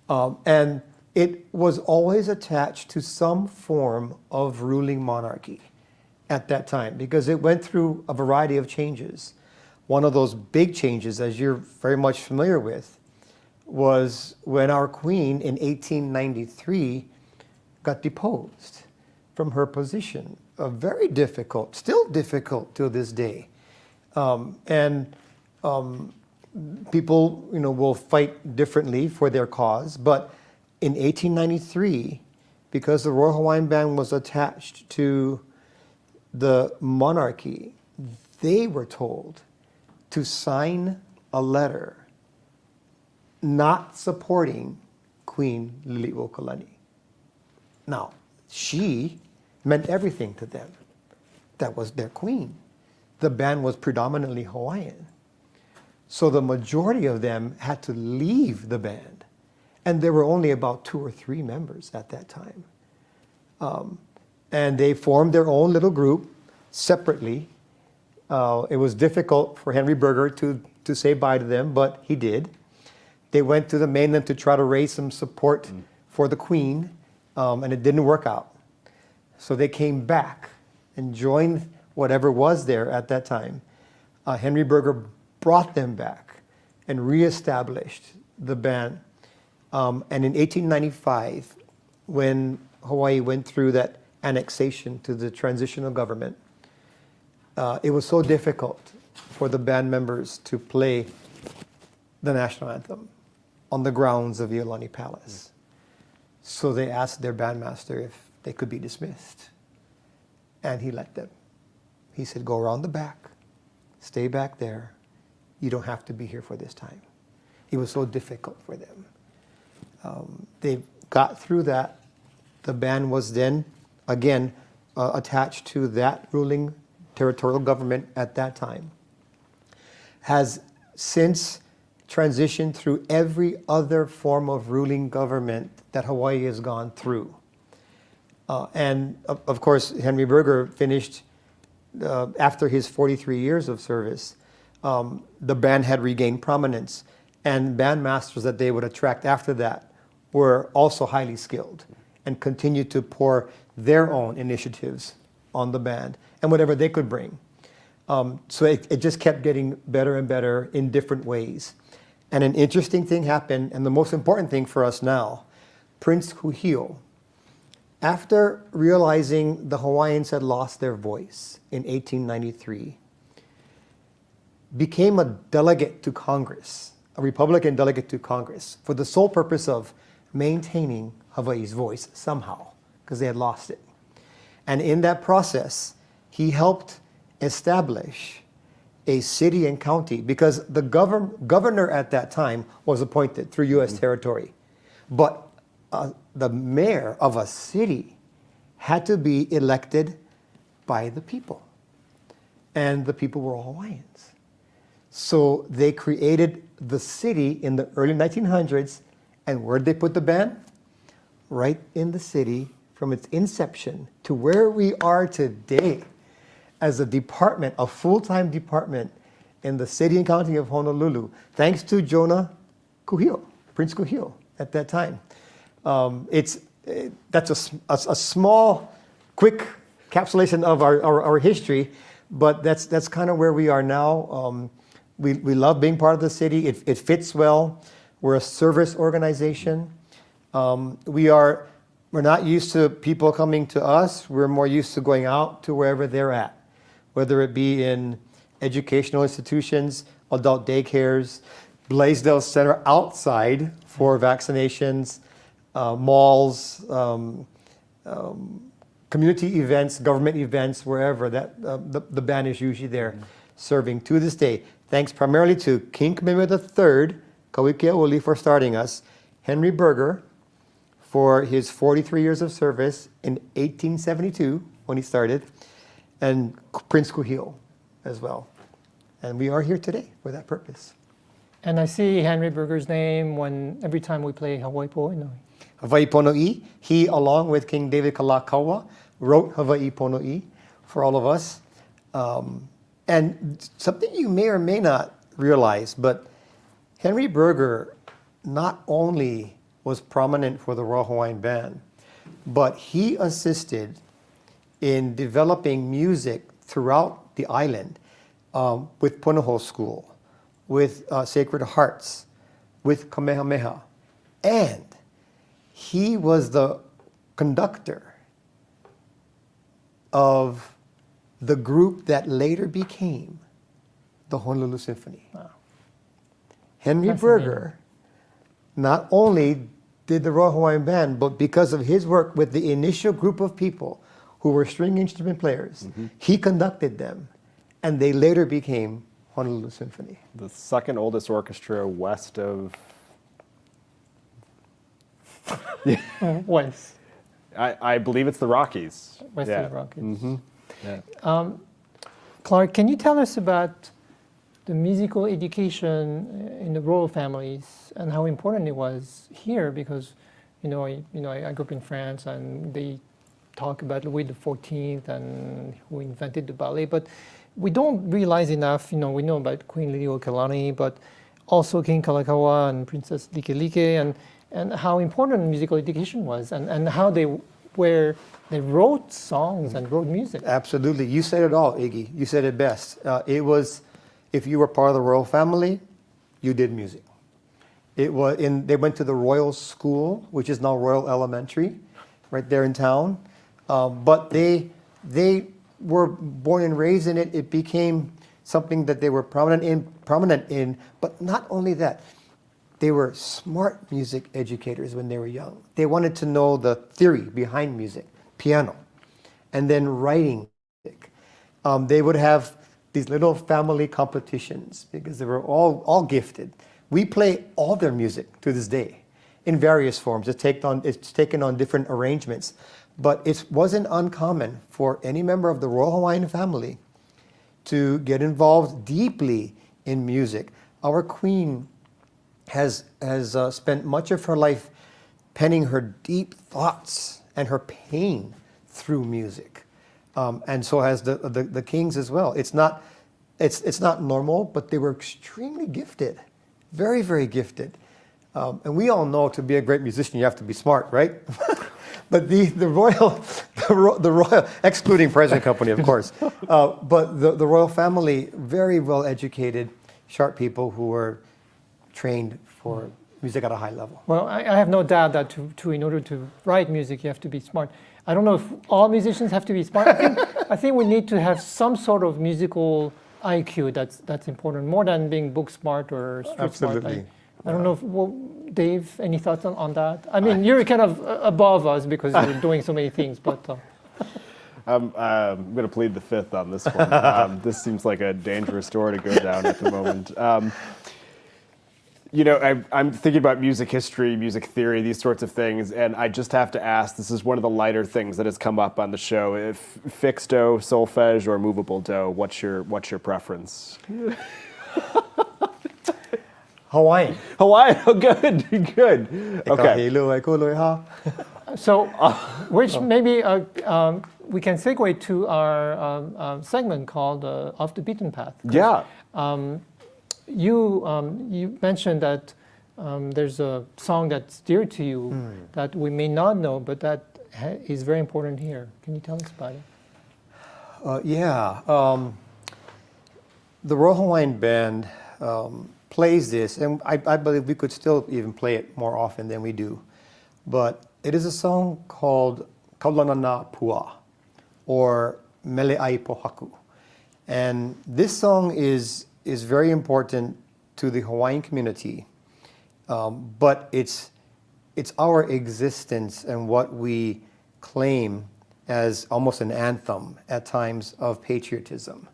And it was always attached to some form of ruling monarchy at that time, because it went through a variety of changes. One of those big changes, as you're very much familiar with, was when our queen in 1893 got deposed from her position. Very difficult, still difficult to this day. people, will fight differently for their cause. But in 1893, because the Royal Hawaiian Band was attached to the monarchy, they were told to sign a letter not supporting Queen Liliuokalani. Now, she meant everything to them. That was their queen. The band was predominantly Hawaiian. So the majority of them had to leave the band. And there were only about 2 or 3 members at that time. And they formed their own little group separately. It was difficult for Henry Berger to say bye to them, but he did. They went to the mainland to try to raise some support for the Queen, and it didn't work out. So they came back and joined whatever was there at that time. Henry Berger brought them back and reestablished the band. And in 1895, when Hawaii went through that annexation to the transitional government, it was so difficult for the band members to play the national anthem on the grounds of Iolani Palace. So they asked their bandmaster if they could be dismissed. And he let them. He said, go around the back, stay back there. You don't have to be here for this time. It was so difficult for them. They got through that. The band was then, again, attached to that ruling territorial government at that time. Has since transitioned through every other form of ruling government that Hawaii has gone through. And of course, Henry Berger finished, after his 43 years of service, the band had regained prominence. And bandmasters that they would attract after that were also highly skilled and continued to pour their own initiatives on the band and whatever they could bring. So it just kept getting better and better in different ways. And an interesting thing happened, and the most important thing for us now, Prince Kuhio, after realizing the Hawaiians had lost their voice in 1893, became a delegate to Congress, a Republican delegate to Congress, for the sole purpose of maintaining Hawaii's voice somehow, because they had lost it. And in that process, he helped establish a city and county, because the governor at that time was appointed through U.S. territory. But the mayor of a city had to be elected by the people. And the people were all Hawaiians. So they created the city in the early 1900s. And where'd they put the band? Right in the city, from its inception to where we are today, as a department, a full-time department in the city and county of Honolulu, thanks to Jonah Kuhio, Prince Kuhio at that time. That's a small, quick encapsulation of our history, but that's kind of where we are now. We love being part of the city. It fits well. We're a service organization. We're not used to people coming to us. We're more used to going out to wherever they're at, whether it be in educational institutions, adult daycares, Blaisdell Center outside for vaccinations, malls, community events, government events, wherever that the band is usually there serving to this day. Thanks primarily to King Kamehameha III, Kauikeauli, for starting us, Henry Berger for his 43 years of service in 1872 when he started, and Prince Kuhio as well. And we are here today for that purpose. And I see Henry Berger's name every time we play Hawaii Po'enoi. Hawaii Pono'i, he, along with King David Kalakaua, wrote Hawaii Pono'i for all of us. And something you may or may not realize, but Henry Berger not only was prominent for the Royal Hawaiian Band, but he assisted in developing music throughout the island with Punahou School, with Sacred Hearts, with Kamehameha. And he was the conductor of the group that later became the Honolulu Symphony. Wow. Henry Fascinating. Berger not only did the Royal Hawaiian Band, but because of his work with the initial group of people who were string instrument players, he conducted them, and they later became Honolulu Symphony. The second oldest orchestra west of. West. I believe it's the Rockies. West yeah. of the Rockies. Yeah. Clarke, can you tell us about the musical education in the royal families and how important it was here? Because, I grew up in France, and they talk about Louis XIV and who invented the ballet, but we don't realize enough. We know about Queen Liliuokalani, but also King Kalakaua and Princess Likelike, and how important musical education was, and how they wrote songs and wrote music. Absolutely. You said it all, Iggy. You said it best. It was, if you were part of the royal family, you did music. They went to the Royal School, which is now Royal Elementary, right there in town. But they were born and raised in it. It became something that they were prominent in. But not only that, they were smart music educators when they were young. They wanted to know the theory behind music, piano, and then writing music. They would have these little family competitions because they were all gifted. We play all their music to this day in various forms. It's taken on different arrangements. But it wasn't uncommon for any member of the Royal Hawaiian family to get involved deeply in music. Our queen has spent much of her life penning her deep thoughts and her pain through music, and so has the kings as well. It's not normal, but they were extremely gifted, very, very gifted. And we all know to be a great musician you have to be smart, right? But the royal, excluding present company, of course, but the royal family, very well educated, sharp people who were trained for music at a high level. Well, I have no doubt that in order to write music, you have to be smart. I don't know if all musicians have to be smart. I think we need to have some sort of musical IQ that's important, more than being book smart or street smart. Absolutely. I don't know if, Dave, any thoughts on that? I mean, you're kind of above us because you're doing so many things, but... I'm going to plead the fifth on this one. This seems like a dangerous door to go down at the moment. I'm thinking about music history, music theory, these sorts of things, and I just have to ask, this is one of the lighter things that has come up on the show. If fixed do, solfege, or movable do, what's your preference? Hawaiian. Hawaiian, oh, good. Okay. So, which maybe we can segue to our segment called Off the Beaten Path. Yeah. You mentioned that there's a song that's dear to you that we may not know, but that is very important here. Can you tell us about it? The Royal Hawaiian Band plays this, and I believe we could still even play it more often than we do. But it is a song called Kaulanana Pua, or Mele'ai Pohaku. And this song is very important to the Hawaiian community, but it's our existence and what we claim as almost an anthem at times of patriotism.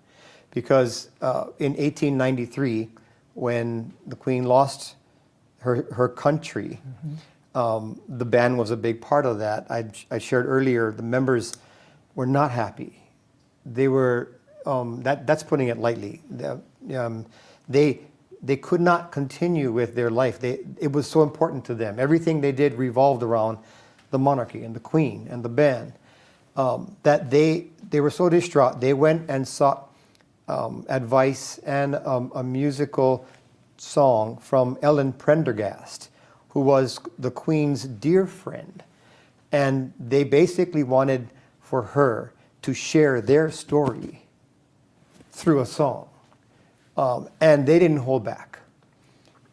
Because in 1893, when the Queen lost her country, the band was a big part of that. I shared earlier, the members were not happy. They were, that's putting it lightly. They could not continue with their life. It was so important to them. Everything they did revolved around the monarchy and the Queen and the band, that they were so distraught. They went and sought advice and a musical song from Ellen Prendergast, who was the Queen's dear friend. And they basically wanted for her to share their story through a song. And they didn't hold back.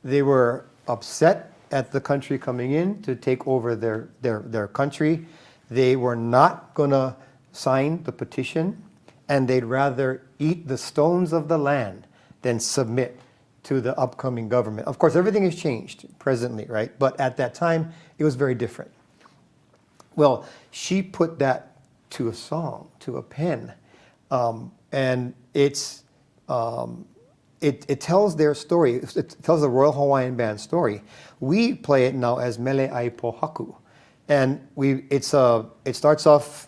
They were upset at the country coming in to take over their country. They were not going to sign the petition, and they'd rather eat the stones of the land than submit to the upcoming government. Of course, everything has changed presently, right? But at that time, it was very different. Well, she put that to a song, to a pen, and it tells their story. It tells the Royal Hawaiian Band story. We play it now as Mele Ai Pohaku, and it starts off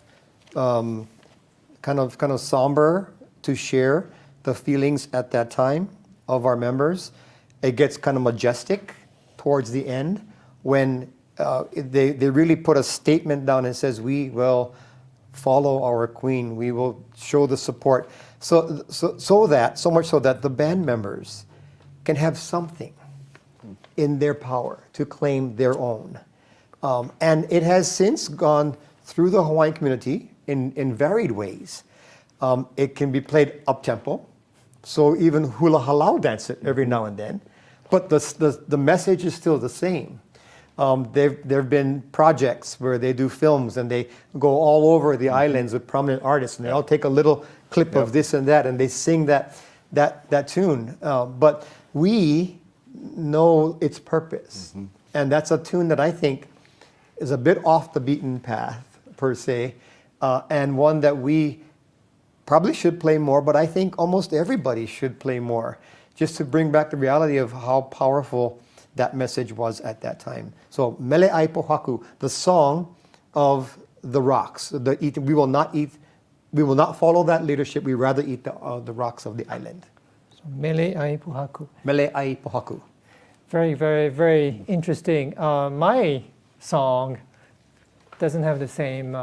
kind of somber to share the feelings at that time of our members. It gets kind of majestic towards the end when they really put a statement down and says, we will follow our queen, we will show the support. So much so that the band members can have something in their power to claim their own. And it has since gone through the Hawaiian community in varied ways. It can be played up-tempo, so even hula halau dance it every now and then, but the message is still the same. There have been projects where they do films and they go all over the islands with prominent artists, and they all take a little clip of this and that, and they sing that tune. But we know its purpose, and that's a tune that I think is a bit off the beaten path per se, and one that we probably should play more, but I think almost everybody should play more, just to bring back the reality of how powerful that message was at that time. So Mele Ai Pohaku, the song of the rocks. We will not follow that leadership. We rather eat the rocks of the island. So Mele Ai Pohaku. Mele Ai Pohaku. Very, very, very interesting. My song doesn't have the same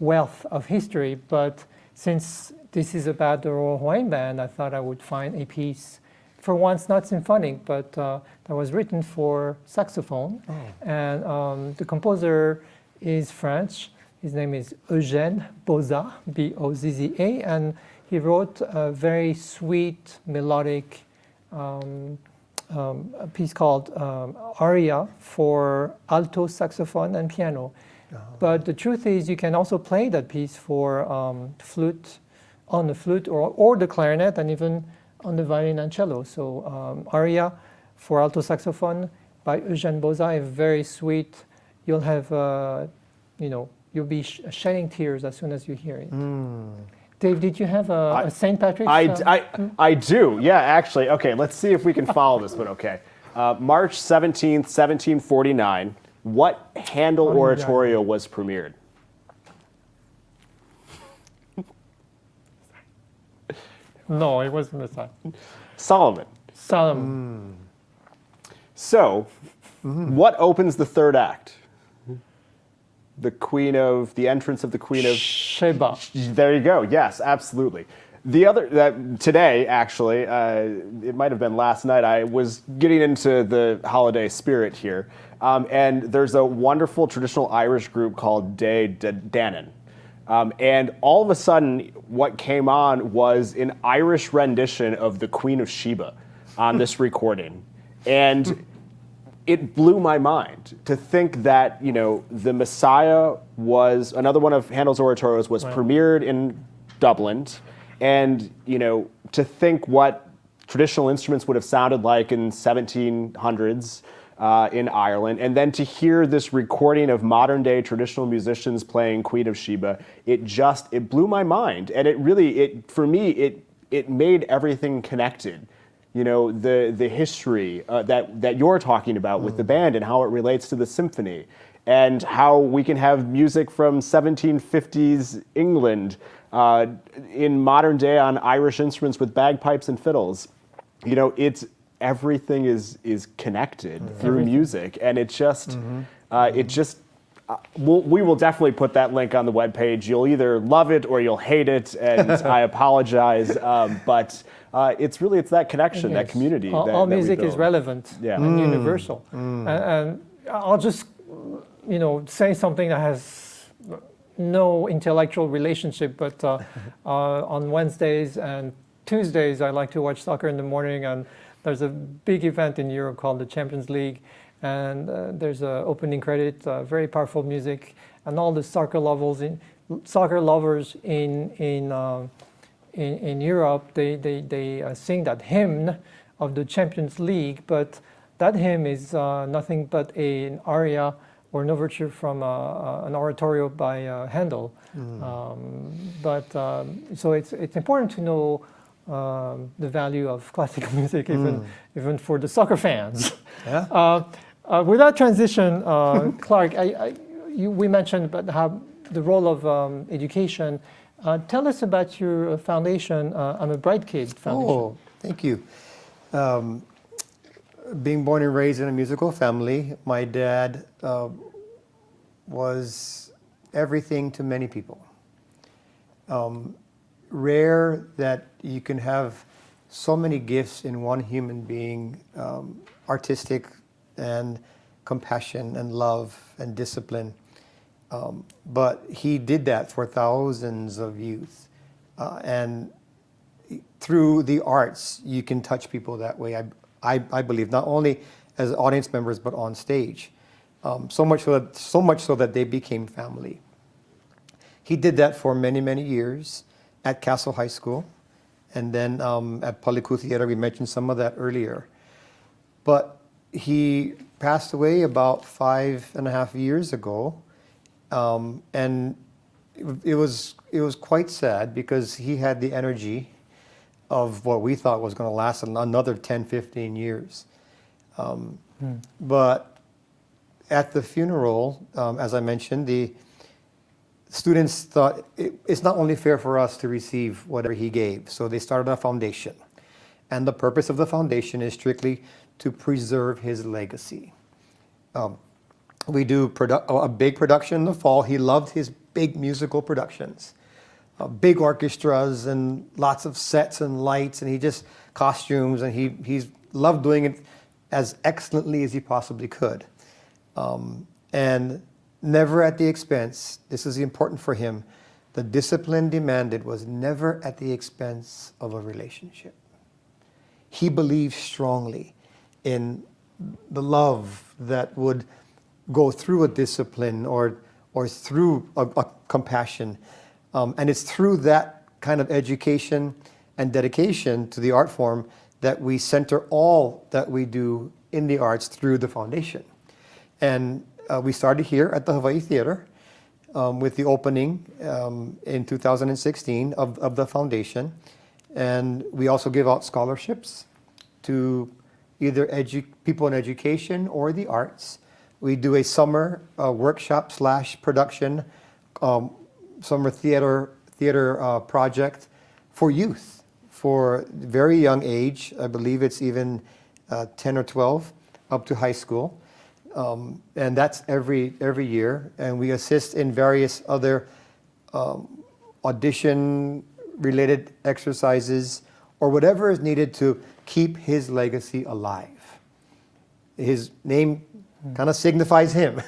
wealth of history, but since this is about the Royal Hawaiian Band, I thought I would find a piece, for once not symphonic, but that was written for saxophone. And the composer is French. His name is Eugène Bozza, B-O-Z-Z-A, and he wrote a very sweet, melodic a piece called Aria for alto saxophone and piano. But the truth is, you can also play that piece for flute, on the flute, or the clarinet, and even on the violin and cello. So Aria for alto saxophone by Eugène Bozza is very sweet. You'll have, you'll be shedding tears as soon as you hear it. Dave, did you have a St. Patrick's? I do, yeah, actually. Okay, let's see if we can follow this one, okay. March 17th, 1749, what Handel oratorio was premiered? No, it wasn't Messiah. Solomon. Solomon. So, what opens the third act? The entrance of the Queen of Sheba. There you go. Yes, absolutely. The other today, actually, it might have been last night. I was getting into the holiday spirit here, and there's a wonderful traditional Irish group called Danann. And all of a sudden, what came on was an Irish rendition of the Queen of Sheba on this recording, and it blew my mind to think that the Messiah was another one of Handel's oratorios was premiered in Dublin, and to think what traditional instruments would have sounded like in 1700s in Ireland, and then to hear this recording of modern day traditional musicians playing Queen of Sheba, it blew my mind, and it made everything connected. The history that you're talking about with the band and how it relates to the symphony, and how we can have music from 1750s England in modern day on Irish instruments with bagpipes and fiddles. Everything is connected through music, and we will definitely put that link on the webpage. You'll either love it or you'll hate it, and I apologize, but it's that connection, that community. All music is relevant and universal. And I'll just, say something that has no intellectual relationship, but on Wednesdays and Tuesdays, I like to watch soccer in the morning, and there's a big event in Europe called the Champions League, and there's an opening credit, very powerful music, and all the soccer lovers in Europe, they sing that hymn of the Champions League, but that hymn is nothing but an aria or an overture from an oratorio by Handel. So it's important to know the value of classical music, even for the soccer fans. Yeah. With that transition, Clarke, we mentioned about how the role of education. Tell us about your foundation, I'm a Bright Kid Foundation. Oh, thank you. Being born and raised in a musical family, my dad was everything to many people. Rare that you can have so many gifts in one human being, artistic and compassion and love and discipline. But he did that for thousands of youth. And through the arts, you can touch people that way, I believe, not only as audience members, but on stage. So much so that they became family. He did that for many, many years at Castle High School. And then at Paliku Theater, we mentioned some of that earlier. But he passed away about 5.5 years ago. And it was quite sad because he had the energy of what we thought was going to last another 10, 15 years. But at the funeral, as I mentioned, the students thought it's not only fair for us to receive whatever he gave, so they started a foundation. And the purpose of the foundation is strictly to preserve his legacy. We do a big production in the fall. He loved his big musical productions, big orchestras and lots of sets and lights, and he just costumes, and he's loved doing it as excellently as he possibly could. And never at the expense, this is important for him, the discipline demanded was never at the expense of a relationship. He believed strongly in the love that would go through a discipline or through a compassion. And it's through that kind of education and dedication to the art form that we center all that we do in the arts through the foundation. And we started here at the Hawaii Theater with the opening in 2016 of the foundation. And we also give out scholarships to either people in education or the arts. We do a summer workshop / production, summer theater project for youth, for very young age. I believe it's even 10 or 12 up to high school. And that's every year. And we assist in various other audition-related exercises or whatever is needed to keep his legacy alive. His name kind of signifies him.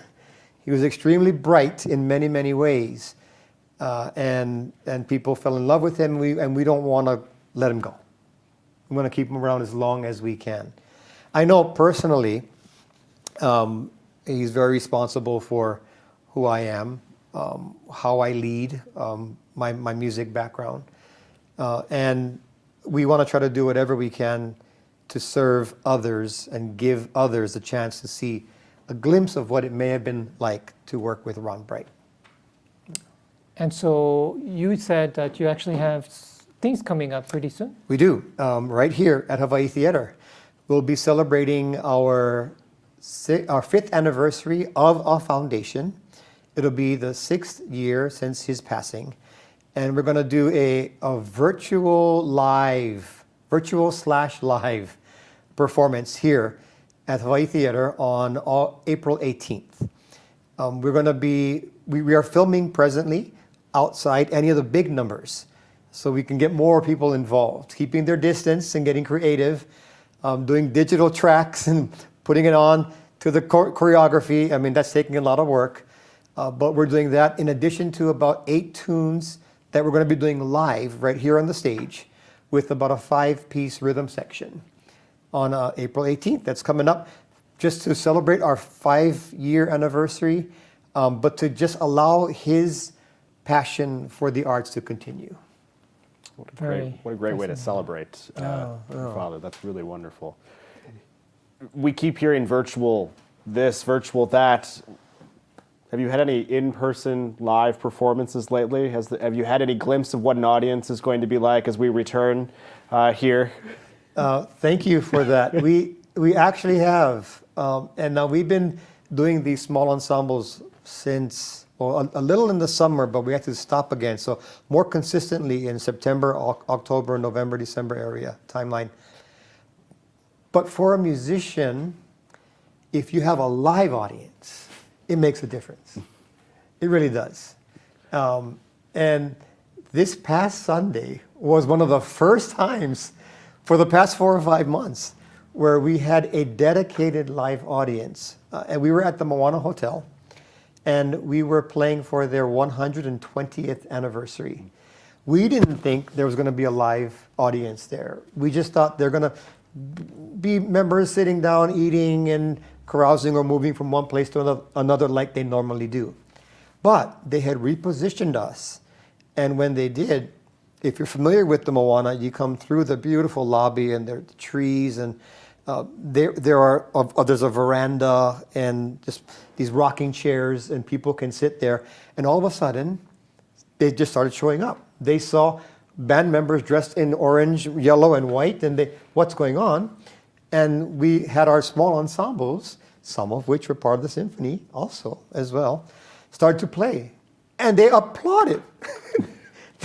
He was extremely bright in many, many ways. And people fell in love with him, and we don't want to let him go. We want to keep him around as long as we can. I know personally, he's very responsible for who I am, how I lead, my music background. And we want to try to do whatever we can to serve others and give others a chance to see a glimpse of what it may have been like to work with Ron Bright. And so you said that you actually have things coming up pretty soon? We do, right here at Hawaii Theater. We'll be celebrating our 5th anniversary of our foundation. It'll be the 6th year since his passing. And we're going to do a virtual/live performance here at Hawaii Theater on April 18th. We're going to we are filming presently outside any of the big numbers so we can get more people involved, keeping their distance and getting creative, doing digital tracks and putting it on to the choreography. I mean, that's taking a lot of work, but we're doing that in addition to about 8 tunes that we're going to be doing live right here on the stage with about a 5-piece rhythm section on April 18th. That's coming up just to celebrate our 5-year anniversary, but to just allow his passion for the arts to continue. What a great way to celebrate your father. That's really wonderful. We keep hearing virtual this, virtual that. Have you had any in-person live performances lately? Have you had any glimpse of what an audience is going to be like as we return here? Thank you for that. We actually have, and now we've been doing these small ensembles since, well, a little in the summer, but we had to stop again. So more consistently in September, October, November, December area timeline. But for a musician, if you have a live audience, it makes a difference. It really does. And this past Sunday was one of the first times for the past 4 or 5 months where we had a dedicated live audience. And we were at the Moana Hotel, and we were playing for their 120th anniversary. We didn't think there was going to be a live audience there. We just thought they're going to be members sitting down, eating and carousing or moving from one place to another like they normally do. But they had repositioned us. And when they did, if you're familiar with the Moana, you come through the beautiful lobby and there are trees and there's a veranda and just these rocking chairs and people can sit there. And all of a sudden, they just started showing up. They saw band members dressed in orange, yellow, and white, and what's going on? And we had our small ensembles, some of which were part of the symphony also as well, start to play. And they applauded.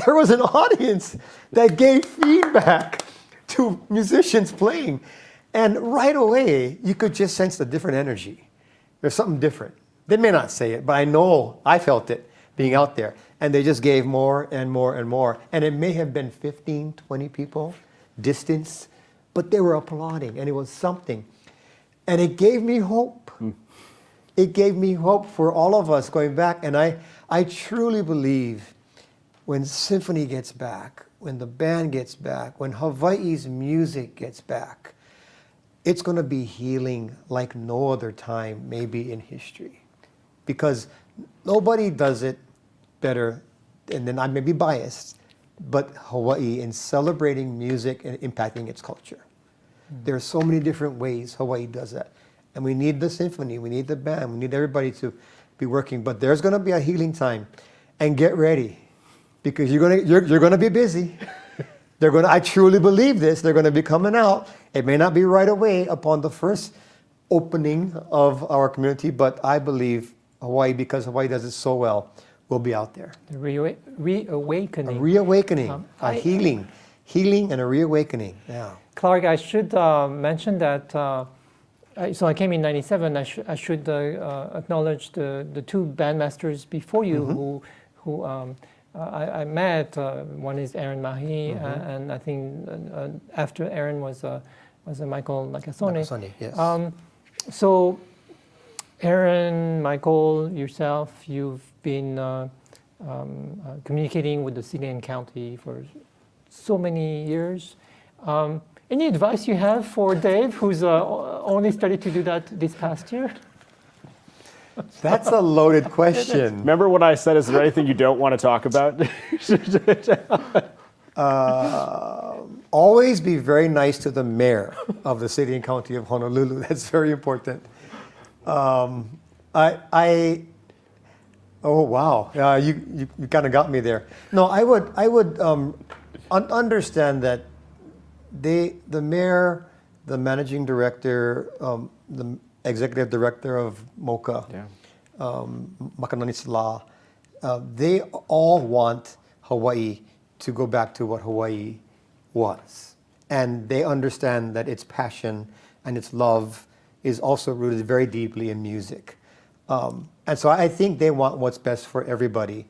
There was an audience that gave feedback to musicians playing. And right away, you could just sense the different energy. There's something different. They may not say it, but I know I felt it being out there. And they just gave more and more and more. And it may have been 15, 20 people, distance, but they were applauding, and it was something. And it gave me hope. It gave me hope for all of us going back. And I truly believe when symphony gets back, when the band gets back, when Hawaii's music gets back, it's going to be healing like no other time, maybe in history. Because nobody does it better, and then I may be biased, but Hawaii in celebrating music and impacting its culture. There are so many different ways Hawaii does that. And we need the symphony, we need the band, we need everybody to be working. But there's going to be a healing time. And get ready, because you're going to be busy. I truly believe this. They're going to be coming out. It may not be right away upon the first opening of our community, but I believe Hawaii, because Hawaii does it so well, will be out there. The reawakening. A reawakening, healing and a reawakening. Yeah. Clarke, I should mention that, so I came in '97. I should acknowledge the two bandmasters before you who I met. One is Aaron Mahi, and I think after Aaron was Michael Nakasone. Nakasone, yes. So Aaron, Michael, yourself, you've been communicating with the city and county for so many years. Any advice you have for Dave, who's only started to do that this past year? That's a loaded question. Remember what I said, is there anything you don't want to talk about? Always be very nice to the mayor of the city and county of Honolulu. That's very important. Oh wow, you kind of got me there. No, I would understand that the mayor, the managing director, the executive director of MOCA, Makanani Sala, they all want Hawaii to go back to what Hawaii was. And they understand that its passion and its love is also rooted very deeply in music. And so I think they want what's best for everybody.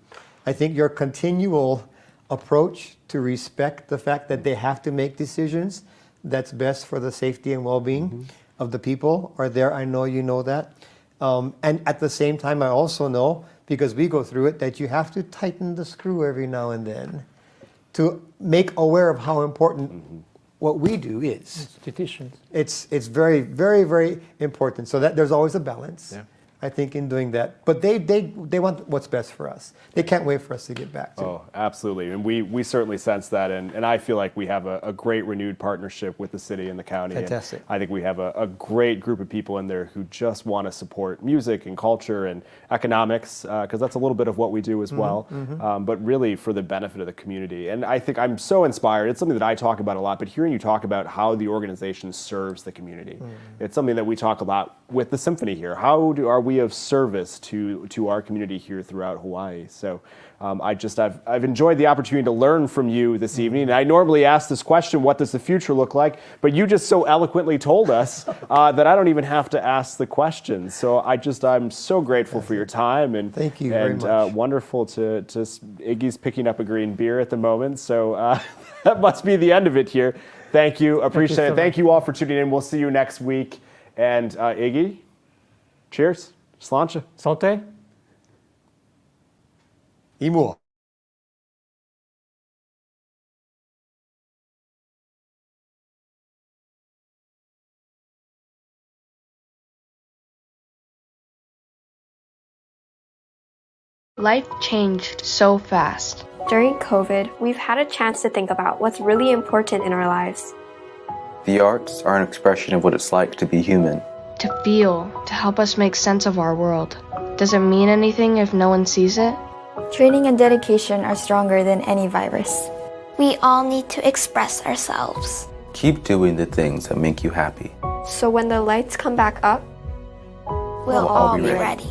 I think your continual approach to respect the fact that they have to make decisions that's best for the safety and well-being of the people are there. I know you know that. And at the same time, I also know, because we go through it, that you have to tighten the screw every now and then to make aware of how important what we do is. Institutions. It's very, very, very important. So that there's always a balance. Yeah. I think, in doing that. But they want what's best for us. They can't wait for us to get back to. Oh, absolutely. And we certainly sense that. And I feel like we have a great renewed partnership with the city and the county. Fantastic. And I think we have a great group of people in there who just want to support music and culture and economics, because that's a little bit of what we do as well, but really for the benefit of the community. And I think I'm so inspired. It's something that I talk about a lot, but hearing you talk about how the organization serves the community, it's something that we talk a lot with the symphony here. How are we of service to our community here throughout Hawaii? So I've enjoyed the opportunity to learn from you this evening. And I normally ask this question, what does the future look like? But you just so eloquently told us that I don't even have to ask the question. So I'm so grateful for your time. And thank you very much. Wonderful to Iggy's picking up a green beer at the moment. So that must be the end of it here. Thank you. Appreciate it. Thank you all for tuning in. We'll see you next week. And Iggy, cheers. Sláinte. Santé. Imo. Life changed so fast. During COVID, we've had a chance to think about what's really important in our lives. The arts are an expression of what it's like to be human. To feel, to help us make sense of our world. Does it mean anything if no one sees it? Training and dedication are stronger than any virus. We all need to express ourselves. Keep doing the things that make you happy. So when the lights come back up, We'll all be ready.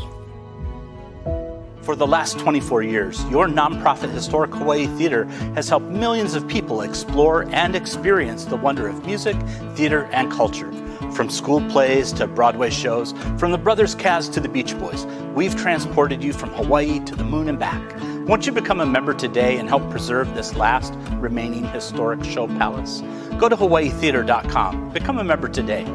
For the last 24 years, your nonprofit Historic Hawaii Theater has helped millions of people explore and experience the wonder of music, theater, and culture. From school plays to Broadway shows, from the Brothers Caz to the Beach Boys, we've transported you from Hawaii to the moon and back. Won't you become a member today and help preserve this last remaining historic show palace? Go to hawaiitheater.com. Become a member today.